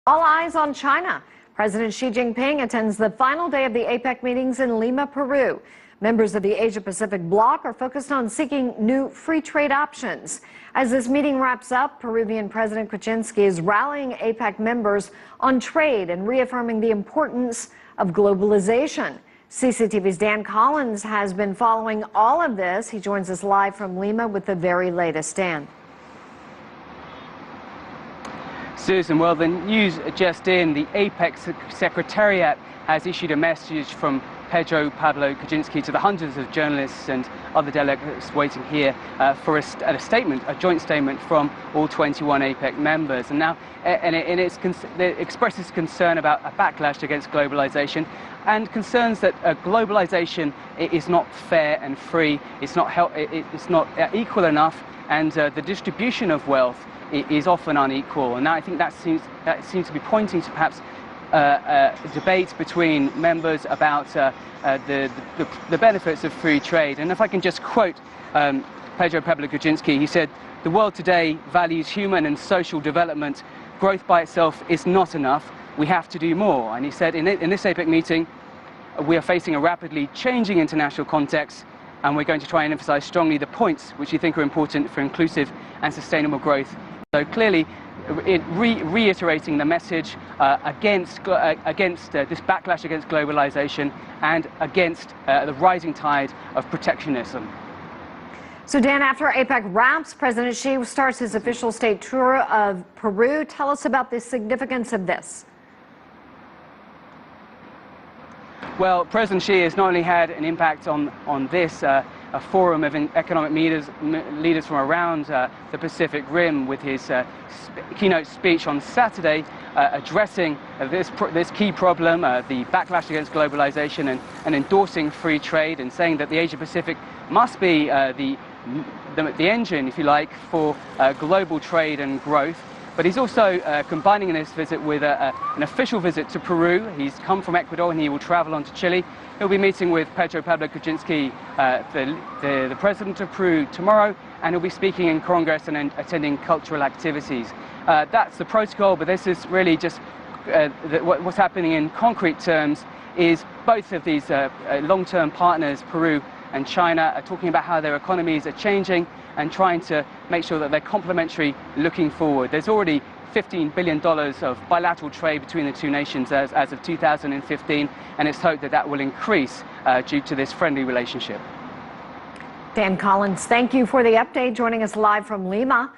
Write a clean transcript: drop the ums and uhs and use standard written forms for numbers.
All eyes on China. President Xi Jinping attends the final day of the APEC meetings in Lima, Peru. Members of the Asia-Pacific bloc are focused on seeking new free trade options. As this meeting wraps up, Peruvian President Kuczynski is rallying APEC members on trade and reaffirming the importance of globalization. CCTV's Dan Collins has been following all of this. He joins us live from Lima with the very latest. Dan. Susan, well, the news just in, the APEC Secretariat has issued a message from Pedro Pablo Kuczynski to the hundreds of journalists and other delegates waiting here for a statement, a joint statement from all 21 APEC members. And now, it expresses concern about a backlash against globalization and concerns that globalization is not fair and free, it's not equal enough, and the distribution of wealth is often unequal. And I think that seems to be pointing to perhaps a debate between members about the benefits of free trade. And if I can just quote Pedro Pablo Kuczynski, he said, "The world today values human and social development. Growth by itself is not enough. We have to do more." And he said, in this APEC meeting, we are facing a rapidly changing international context, and we're going to try and emphasize strongly the points which we think are important for inclusive and sustainable growth. So clearly, reiterating the message against this backlash against globalization and against the rising tide of protectionism. So Dan, after APEC wraps, President Xi starts his official state tour of Peru. Tell us about the significance of this. Well, President Xi has not only had an impact on this a forum of economic leaders from around the Pacific Rim with his keynote speech on Saturday, addressing this key problem, the backlash against globalization, and endorsing free trade, and saying that the Asia-Pacific must be the engine, if you like, for global trade and growth. But he's also combining this visit with an official visit to Peru. He's come from Ecuador and he will travel on to Chile. He'll be meeting with Pedro Pablo Kuczynski, the president of Peru, tomorrow, and he'll be speaking in Congress and attending cultural activities. That's the protocol, but this is really just what's happening in concrete terms is both of these long-term partners, Peru and China, are talking about how their economies are changing and trying to make sure that they're complementary looking forward. There's already $15 billion of bilateral trade between the two nations as of 2015, and it's hoped that that will increase due to this friendly relationship. Dan Collins, thank you for the update, joining us live from Lima.